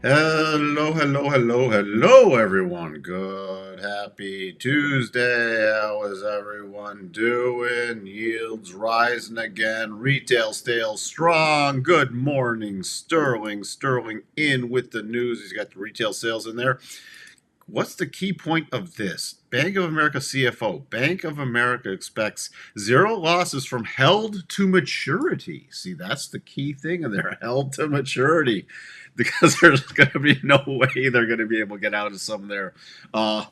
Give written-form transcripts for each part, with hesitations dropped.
Hello, hello, hello, hello, everyone. Good, happy Tuesday. How is everyone doing? Yields rising again. Retail sales strong. Good morning, Sterling. Sterling in with the news. He's got the retail sales in there. What's the key point of this? Bank of America CFO. Bank of America expects zero losses from held to maturity. See, that's the key thing in there, held to maturity, because there's going to be no way they're going to be able to get out of some of their uh,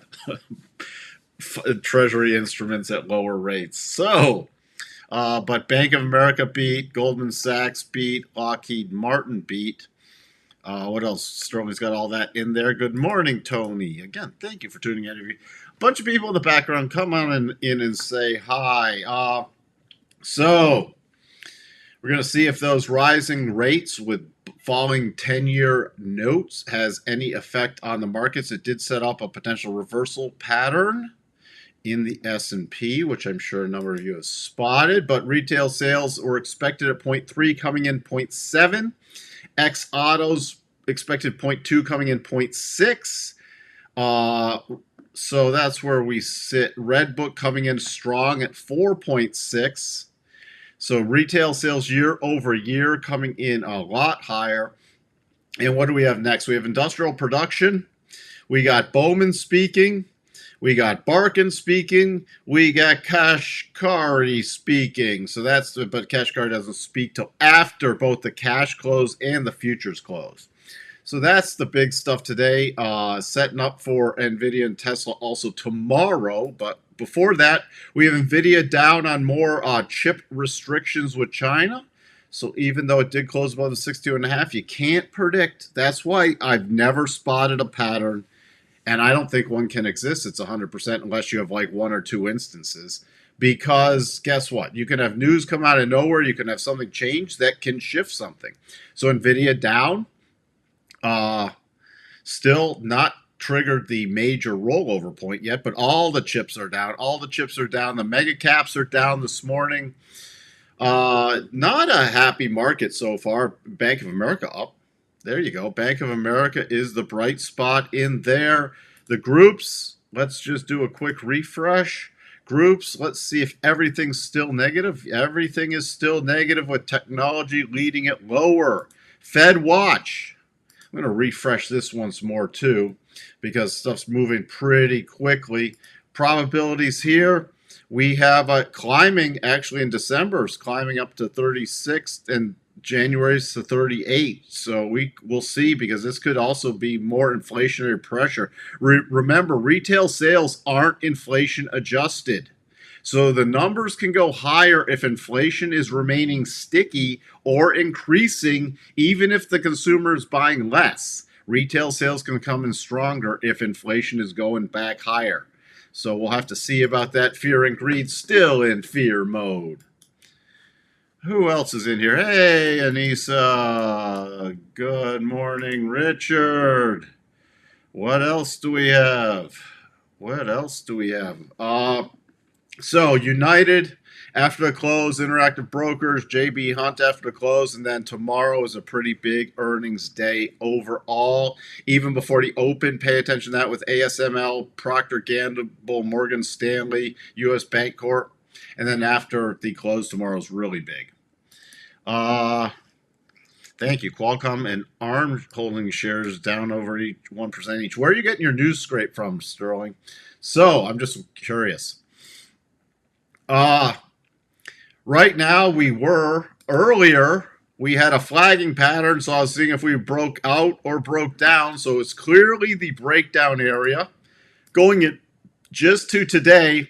treasury instruments at lower rates. But Bank of America beat, Goldman Sachs beat, Lockheed Martin beat. What else? Sterling's got all that in there. Good morning, Tony. Again, thank you for tuning in. A bunch of people in the background come on in and say hi. So we're going to see if those rising rates with falling 10-year notes has any effect on the markets. It did set up a potential reversal pattern in the S&P, which I'm sure a number of you have spotted. But retail sales were expected at 0.3, coming in 0.7. X autos expected 0.2, coming in 0.6. So that's where we sit. Redbook coming in strong at 4.6. So retail sales year over year coming in a lot higher. And what do we have next? We have industrial production. We got Bowman speaking. We got Barkin speaking. We got Kashkari speaking. So but Kashkari doesn't speak till after both the cash close and the futures close. So that's the big stuff today. Setting up for NVIDIA and Tesla also tomorrow. But before that, we have NVIDIA down on more chip restrictions with China. So even though it did close above the 62.5, you can't predict. That's why I've never spotted a pattern. And I don't think one can exist. It's 100% unless you have like one or two instances. Because guess what? You can have news come out of nowhere. You can have something change that can shift something. So NVIDIA down. Still not triggered the major rollover point yet, but all the chips are down. All the chips are down. The mega caps are down this morning. Not a happy market so far. Bank of America up. There you go. Bank of America is the bright spot in there. The groups, let's just do a quick refresh. Groups, let's see if everything's still negative. Everything is still negative with technology leading it lower. Fed watch. I'm going to refresh this once more too because stuff's moving pretty quickly. Probabilities here. We have climbing actually in December's climbing up to 36 and January's to 38. So we will see because this could also be more inflationary pressure. Remember, retail sales aren't inflation adjusted. So the numbers can go higher if inflation is remaining sticky or increasing, even if the consumer is buying less. Retail sales can come in stronger if inflation is going back higher. So we'll have to see about that. Fear and greed still in fear mode. Who else is in here? Hey, Anissa. Good morning, Richard. What else do we have? What else do we have? So United after the close, Interactive Brokers, JB Hunt after the close, and then tomorrow is a pretty big earnings day overall. Even before the open, pay attention to that with ASML, Procter Gamble, Morgan Stanley, U.S. Bank Corp, and then after the close tomorrow is really big. Thank you. Qualcomm and ARM holding shares down over 1% each. Where are you getting your news scrape from, Sterling? So I'm just curious. Right now earlier we had a flagging pattern, so I was seeing if we broke out or broke down. So it's clearly the breakdown area. Going it just to today,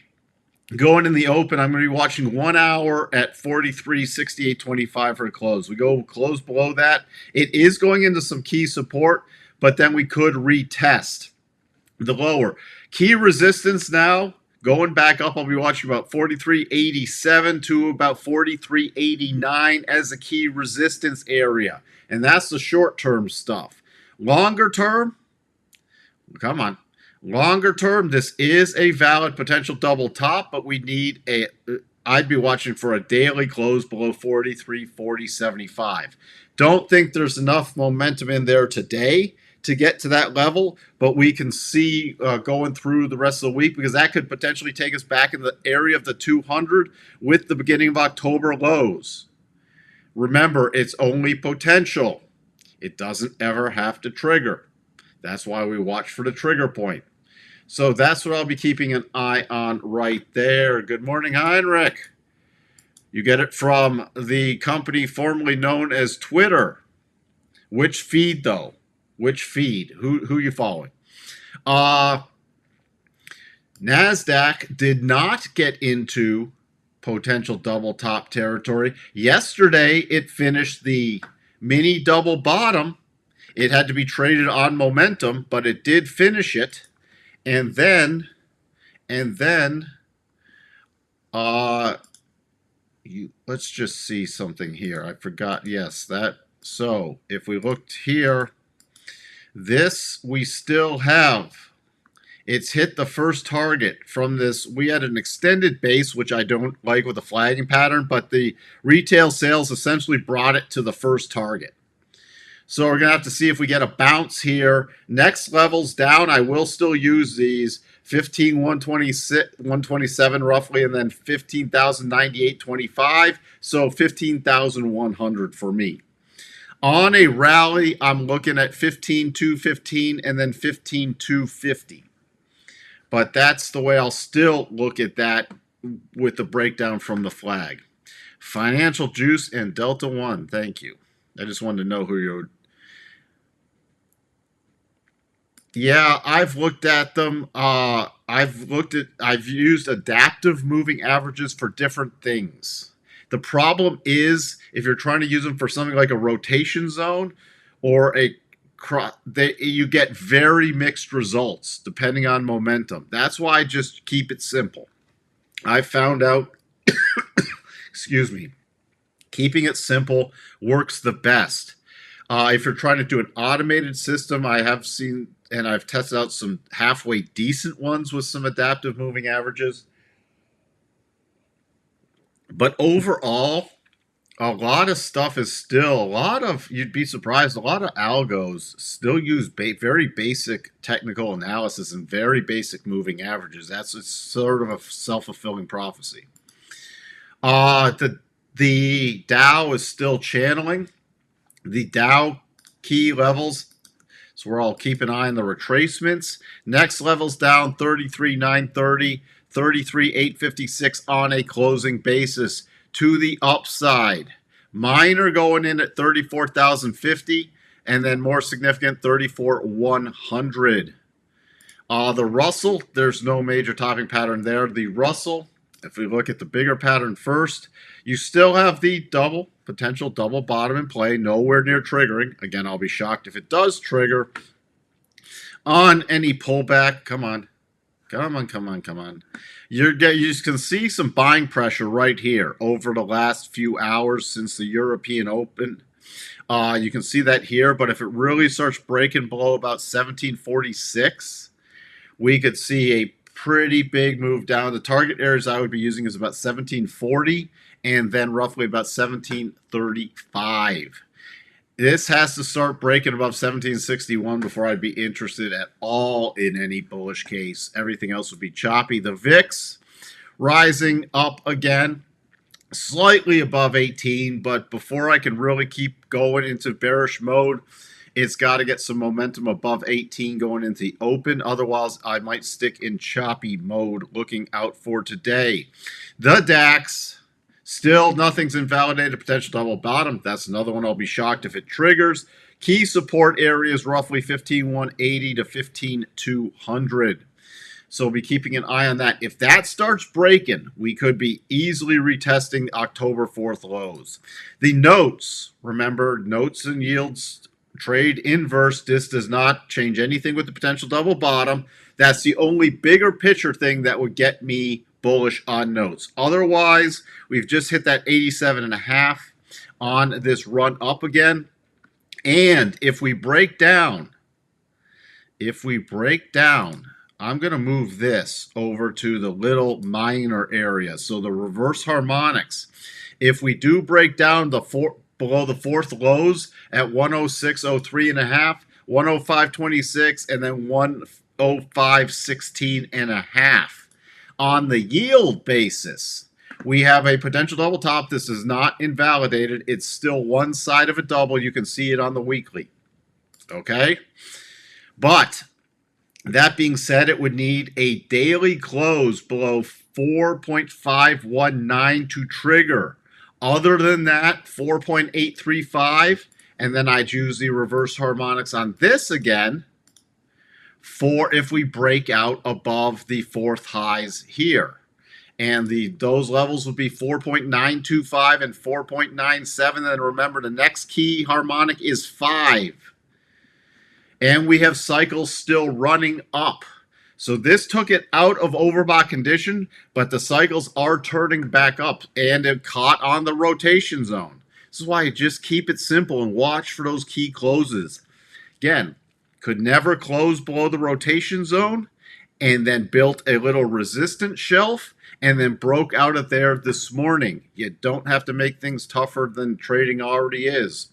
going in the open, I'm going to be watching 1 hour at 43.6825 for a close. We go close below that. It is going into some key support, but then we could retest the lower. Key resistance now, going back up, I'll be watching about 43.87 to about 43.89 as a key resistance area. And that's the short-term stuff. Longer term, come on. Longer term, this is a valid potential double top, but we need I'd be watching for a daily close below 43.4075. Don't think there's enough momentum in there today to get to that level, but we can see going through the rest of the week, because that could potentially take us back in the area of the 200 with the beginning of October lows. Remember, it's only potential. It doesn't ever have to trigger. That's why we watch for the trigger point. So that's what I'll be keeping an eye on right there. Good morning, Heinrich. You get it from the company formerly known as Twitter. Which feed, though? Which feed? Who you following? NASDAQ did not get into potential double top territory. Yesterday, it finished the mini double bottom. It had to be traded on momentum, but it did finish it. And then, let's just see something here. I forgot. Yes, that. So if we looked here, this we still have. It's hit the first target from this. We had an extended base, which I don't like with the flagging pattern, but the retail sales essentially brought it to the first target. So we're going to have to see if we get a bounce here. Next levels down, I will still use these 15,126, 127 roughly, and then 15,098.25. So 15,100 for me. On a rally, I'm looking at 15,215 and then 15,250. But that's the way I'll still look at that with the breakdown from the flag. Financial Juice and Delta One, thank you. I just wanted to know who you're. Yeah, I've looked at them. I've used adaptive moving averages for different things. The problem is if you're trying to use them for something like a rotation zone or you get very mixed results depending on momentum. That's why I just keep it simple. I found out, excuse me, keeping it simple works the best. If you're trying to do an automated system, I have seen and I've tested out some halfway decent ones with some adaptive moving averages. But overall, a lot of stuff is still, you'd be surprised, a lot of algos still use very basic technical analysis and very basic moving averages. It's sort of a self-fulfilling prophecy. The Dow is still channeling. The Dow key levels, so we're all keep an eye on the retracements. Next level's down 33,930, 33,856 on a closing basis to the upside. Minor going in at 34,050, and then more significant 34,100. The Russell, there's no major topping pattern there. The Russell, if we look at the bigger pattern first, you still have the potential double bottom in play, nowhere near triggering. Again, I'll be shocked if it does trigger on any pullback. Come on. You just can see some buying pressure right here over the last few hours since the European Open. You can see that here, but if it really starts breaking below about 1746, we could see a pretty big move down. The target areas I would be using is about 1740 and then roughly about 1735. This has to start breaking above 1761 before I'd be interested at all in any bullish case. Everything else would be choppy. The VIX rising up again, slightly above 18, but before I can really keep going into bearish mode, it's got to get some momentum above 18 going into the open. Otherwise, I might stick in choppy mode looking out for today. The DAX, still nothing's invalidated. Potential double bottom. That's another one I'll be shocked if it triggers. Key support areas roughly 15,180 to 15,200. So we'll be keeping an eye on that. If that starts breaking, we could be easily retesting October 4th lows. The notes, remember, notes and yields trade inverse. This does not change anything with the potential double bottom. That's the only bigger picture thing that would get me bullish on notes. Otherwise, we've just hit that 87.5 on this run up again. And if we break down, I'm going to move this over to the little minor area. So the reverse harmonics. If we do break down below the fourth lows at 106.03.5, 105.26, and then 105.16.5. On the yield basis, we have a potential double top. This is not invalidated. It's still one side of a double. You can see it on the weekly. Okay? But that being said, it would need a daily close below 4.519 to trigger. Other than that, 4.835. And then I'd use the reverse harmonics on this again for if we break out above the fourth highs here. And those levels would be 4.925 and 4.97. And remember, the next key harmonic is 5. And we have cycles still running up. So this took it out of overbought condition, but the cycles are turning back up, and it caught on the rotation zone. This is why you just keep it simple and watch for those key closes. Again, could never close below the rotation zone, and then built a little resistance shelf, and then broke out of there this morning. You don't have to make things tougher than trading already is.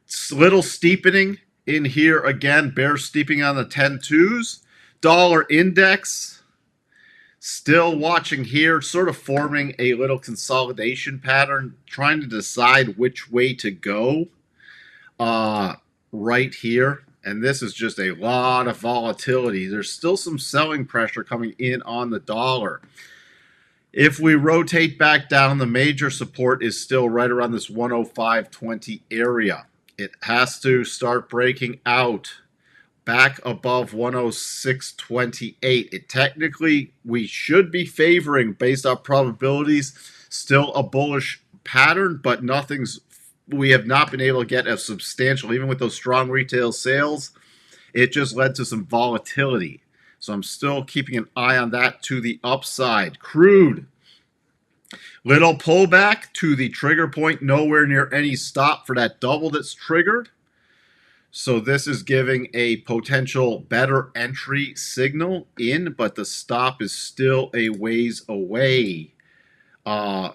It's a little steepening in here again, bear steeping on the 10-2s. Dollar index, still watching here, sort of forming a little consolidation pattern, trying to decide which way to go right here. And this is just a lot of volatility. There's still some selling pressure coming in on the dollar. If we rotate back down, the major support is still right around this 105.20 area. It has to start breaking out back above 106.28. It technically, we should be favoring, based on probabilities, still a bullish pattern, but we have not been able to get a substantial, even with those strong retail sales, it just led to some volatility. So I'm still keeping an eye on that to the upside. Crude, little pullback to the trigger point, nowhere near any stop for that double that's triggered. So this is giving a potential better entry signal in, but the stop is still a ways away. The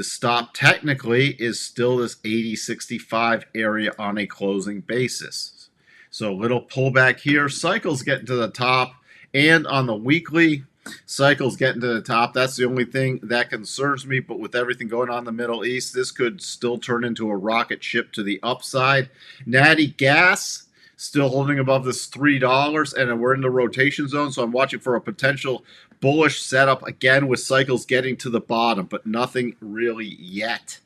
stop technically is still this 80.65 area on a closing basis. So little pullback here. Cycles getting to the top, and on the weekly, cycles getting to the top. That's the only thing that concerns me, but with everything going on in the Middle East, this could still turn into a rocket ship to the upside. Natty gas still holding above this $3, and we're in the rotation zone, so I'm watching for a potential bullish setup again with cycles getting to the bottom, but nothing really yet.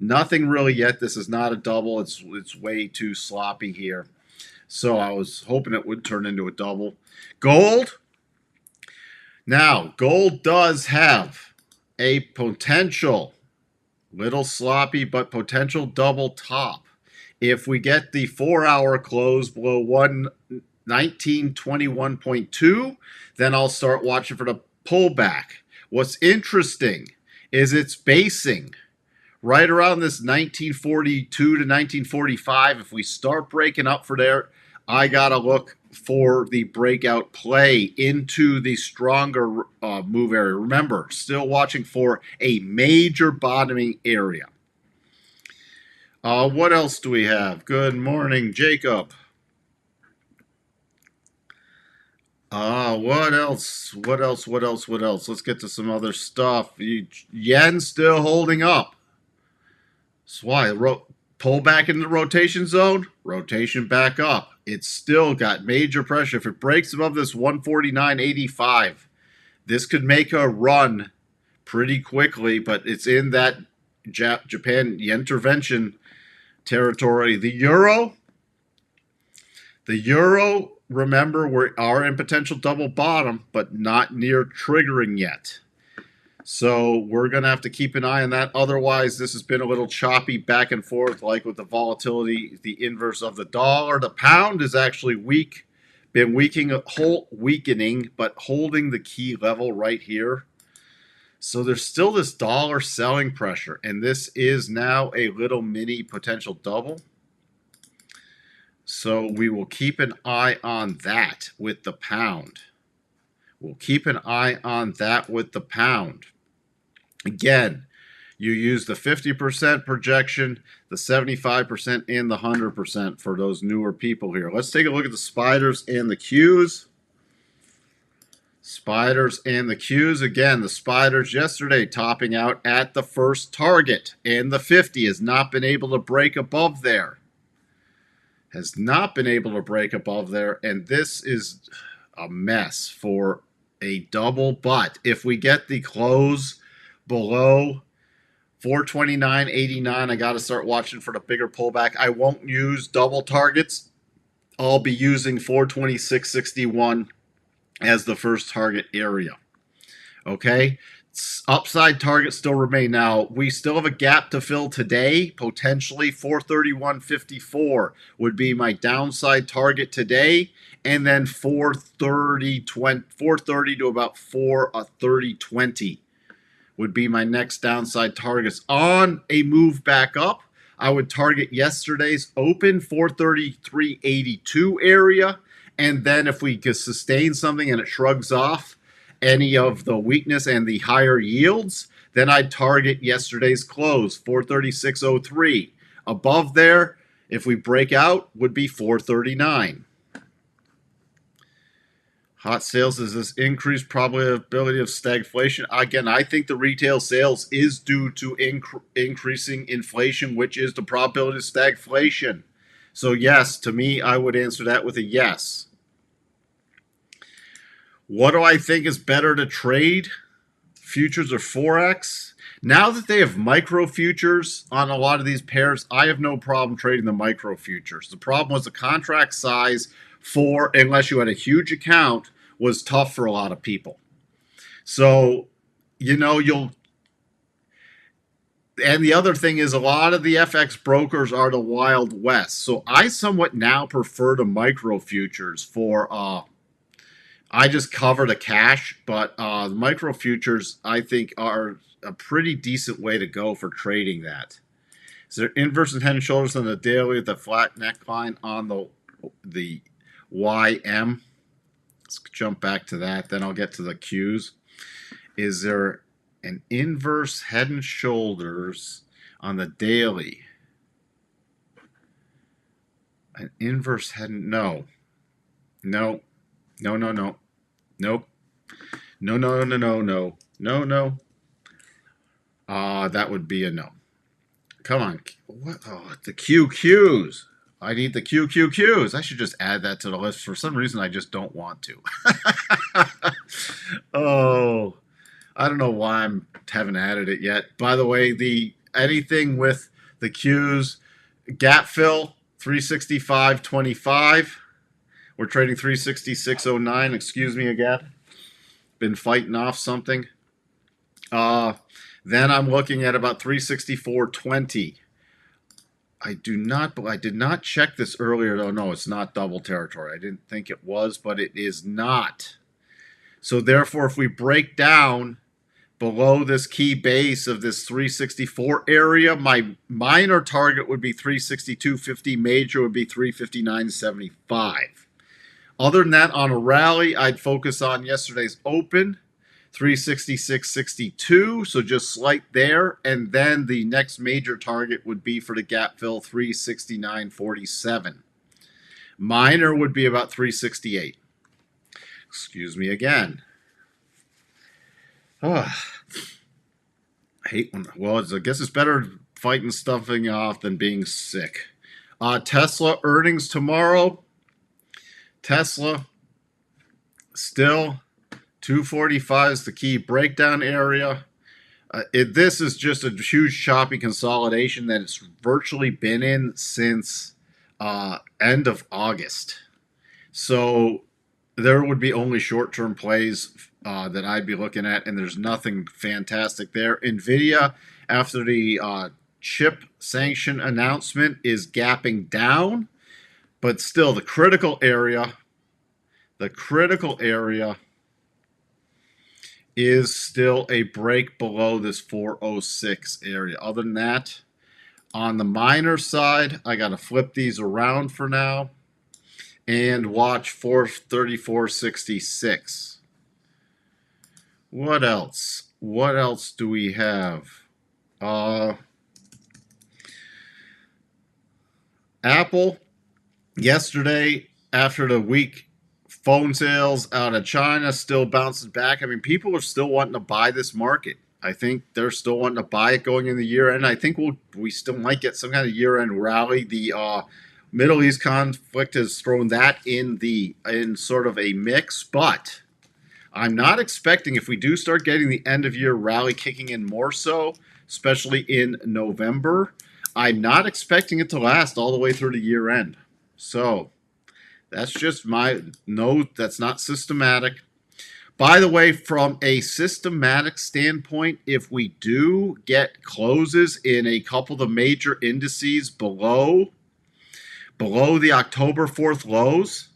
Nothing really yet. This is not a double. It's way too sloppy here. So I was hoping it would turn into a double. Gold. Now, gold does have a potential, little sloppy, but potential double top. If we get the 4-hour close below 119.21.2, then I'll start watching for the pullback. What's interesting is it's basing right around this 1942 to 1945. If we start breaking up for there, I got to look for the breakout play into the stronger move area. Remember, still watching for a major bottoming area. What else do we have? Good morning, Jacob. What else? Let's get to some other stuff. Yen still holding up. That's why pull back into the rotation zone, rotation back up. It's still got major pressure. If it breaks above this 149.85, this could make a run pretty quickly, but it's in that Japan intervention territory. The euro, remember, we are in potential double bottom, but not near triggering yet. So we're going to have to keep an eye on that. Otherwise, this has been a little choppy back and forth, like with the volatility, the inverse of the dollar. The pound is actually weak, been weakening, but holding the key level right here. So there's still this dollar selling pressure, and this is now a little mini potential double. So we will keep an eye on that with the pound. We'll keep an eye on that with the pound. Again, You use the 50% projection, the 75%, and the 100% for those newer people here. Let's take a look at the spiders and the Qs. Spiders and the Qs. Again, the spiders yesterday topping out at the first target, and the 50 has not been able to break above there. Has not been able to break above there, and this is a mess for a double. But if we get the close below 429.89, I got to start watching for the bigger pullback. I won't use double targets. I'll be using 426.61 as the first target area. Okay, upside targets still remain. Now, we still have a gap to fill today. Potentially 431.54 would be my downside target today. And then 430 to about 430.20 would be my next downside targets. On a move back up, I would target yesterday's open 433.82 area. And then if we could sustain something and it shrugs off any of the weakness and the higher yields, then I'd target yesterday's close, 436.03. Above there, if we break out, would be 439. Hot sales is this increased probability of stagflation. Again, I think the retail sales is due to increasing inflation, which is the probability of stagflation. So yes, to me, I would answer that with a yes. What do I think is better to trade? Futures or forex? Now that they have micro futures on a lot of these pairs, I have no problem trading the micro futures. The problem was the contract size for, unless you had a huge account, was tough for a lot of people. So, and the other thing is a lot of the FX brokers are the Wild West. So I somewhat now prefer the micro futures for, I just cover the cash, but the micro futures I think are a pretty decent way to go for trading that. Is there inverse and head and shoulders on the daily with the flat neckline on the YM? Let's jump back to that. Then I'll get to the Qs. Is there an inverse head and shoulders on the daily? An inverse head and no. No. No, no, no. Nope. No, no, no, no, no. No, no. That would be a no. Come on. What? Oh, the QQs. I need the QQQs. I should just add that to the list. For some reason, I just don't want to. Oh, I don't know why I haven't added it yet. By the way, anything with the Qs, gap fill, 365.25. We're trading 366.09. Excuse me again. Been fighting off something. Then I'm looking at about 364.20. I did not check this earlier, though. No, it's not double territory. I didn't think it was, but it is not. So therefore, if we break down below this key base of this 364 area, my minor target would be 362.50. Major would be 359.75. Other than that, on a rally, I'd focus on yesterday's open, 366.62, so just slight there. And then the next major target would be for the gap fill, 369.47. Minor would be about 368. Excuse me again. I hate when, well, I guess it's better fighting stuffing off than being sick. Tesla earnings tomorrow. Tesla still 245 is the key breakdown area. This is just a huge choppy consolidation that it's virtually been in since end of August. So there would be only short-term plays that I'd be looking at, and there's nothing fantastic there. NVIDIA, after the chip sanction announcement, is gapping down, but still the critical area is still a break below this 406 area. Other than that, on the minor side, I got to flip these around for now and watch 434.66. What else? What else do we have? Apple yesterday, after the week phone sales out of China, still bouncing back. I mean, people are still wanting to buy this market. I think they're still wanting to buy it going in the year end. I think we still might get some kind of year end rally. The Middle East conflict has thrown that in sort of a mix, but I'm not expecting, if we do start getting the end of year rally kicking in more so, especially in November, I'm not expecting it to last all the way through the year end. So that's just my note. That's not systematic. By the way, from a systematic standpoint, if we do get closes in a couple of the major indices below the October 4th lows,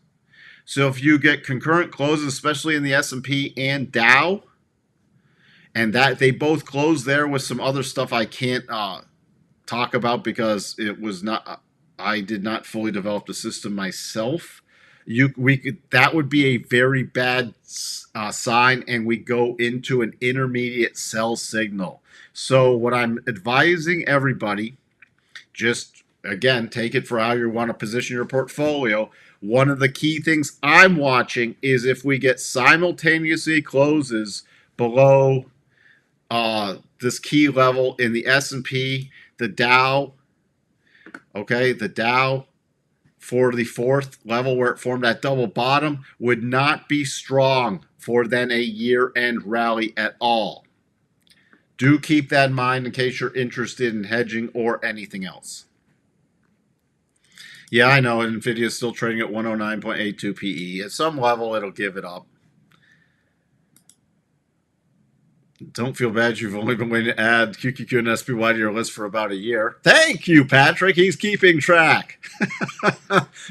so if you get concurrent closes, especially in the S&P and Dow, and that they both close there with some other stuff I can't talk about because it was not, I did not fully develop the system myself. That would be a very bad sign, and we go into an intermediate sell signal. So what I'm advising everybody, just again, take it for how you want to position your portfolio. One of the key things I'm watching is if we get simultaneously closes below this key level in the S&P, the Dow, okay, the Dow for the fourth level where it formed that double bottom would not be strong for then a year-end rally at all. Do keep that in mind in case you're interested in hedging or anything else. Yeah, I know. NVIDIA is still trading at 109.82 PE. At some level, it'll give it up. Don't feel bad. You've only been waiting to add QQQ and SPY to your list for about a year. Thank you, Patrick. He's keeping track.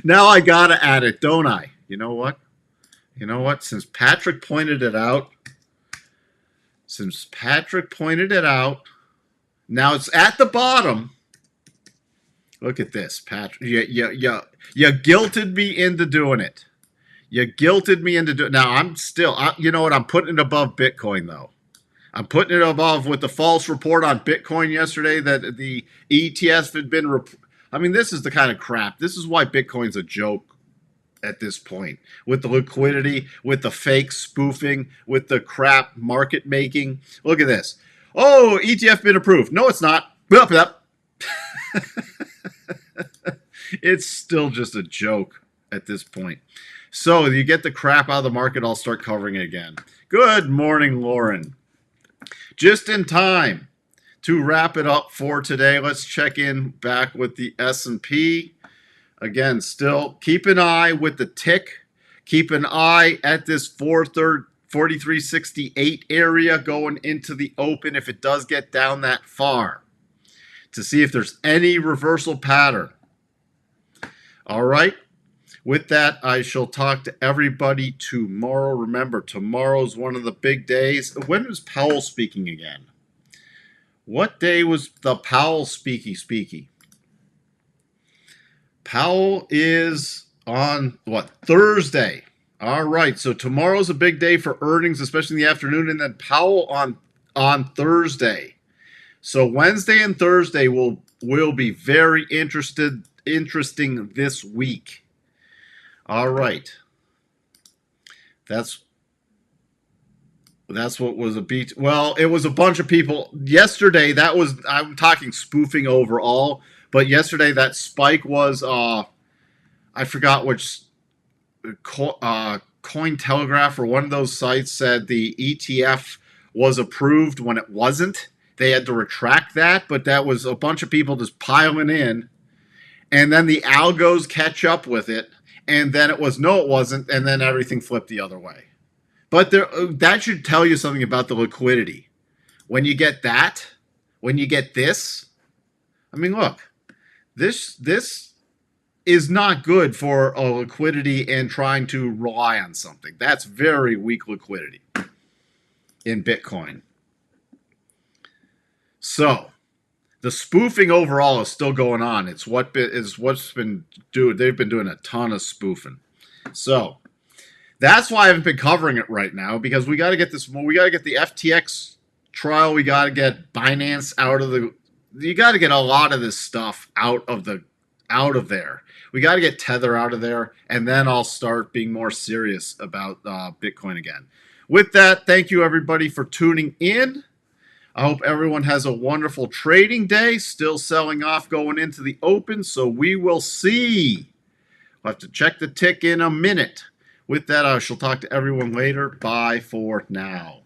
Now I got to add it, don't I? You know what? You know what? Since Patrick pointed it out, now it's at the bottom. Look at this, Patrick. You guilted me into doing it. You guilted me into doing it. Now, I'm still, you know what? I'm putting it above Bitcoin, though. I'm putting it above with the false report on Bitcoin yesterday that the ETFs had been. I mean, this is the kind of crap. This is why Bitcoin's a joke at this point. With the liquidity, with the fake spoofing, with the crap market making. Look at this. Oh, ETF been approved. No, it's not. It's still just a joke at this point. So you get the crap out of the market, I'll start covering it again. Good morning, Lauren. Just in time to wrap it up for today, let's check in back with the S&P. Again, still keep an eye with the tick. Keep an eye at this 4368 area going into the open if it does get down that far, to see if there's any reversal pattern. All right. With that, I shall talk to everybody tomorrow. Remember, tomorrow's one of the big days. When is Powell speaking again? What day was the Powell speaky? Powell is on, what, Thursday. All right, so tomorrow's a big day for earnings, especially in the afternoon, and then Powell on Thursday. So Wednesday and Thursday will be very interesting this week. All right. That's what was a beat. Well, it was a bunch of people. Yesterday, I'm talking spoofing overall, but yesterday that spike was, I forgot which, Cointelegraph or one of those sites said the ETF was approved when it wasn't. They had to retract that, but that was a bunch of people just piling in. And then the algos catch up with it. And then it was, no, it wasn't. And then everything flipped the other way. But that should tell you something about the liquidity. When you get that, when you get this, I mean, look, this is not good for a liquidity and trying to rely on something. That's very weak liquidity in Bitcoin. So the spoofing overall is still going on. It's what's been doing. They've been doing a ton of spoofing. So that's why I haven't been covering it right now, because we got to get this. We got to get the FTX trial. We got to get Binance out of the. You got to get a lot of this stuff out of there. We got to get Tether out of there, and then I'll start being more serious about Bitcoin again. With that, thank you everybody for tuning in. I hope everyone has a wonderful trading day. Still selling off going into the open, so we will see. We'll have to check the tick in a minute. With that, I shall talk to everyone later. Bye for now.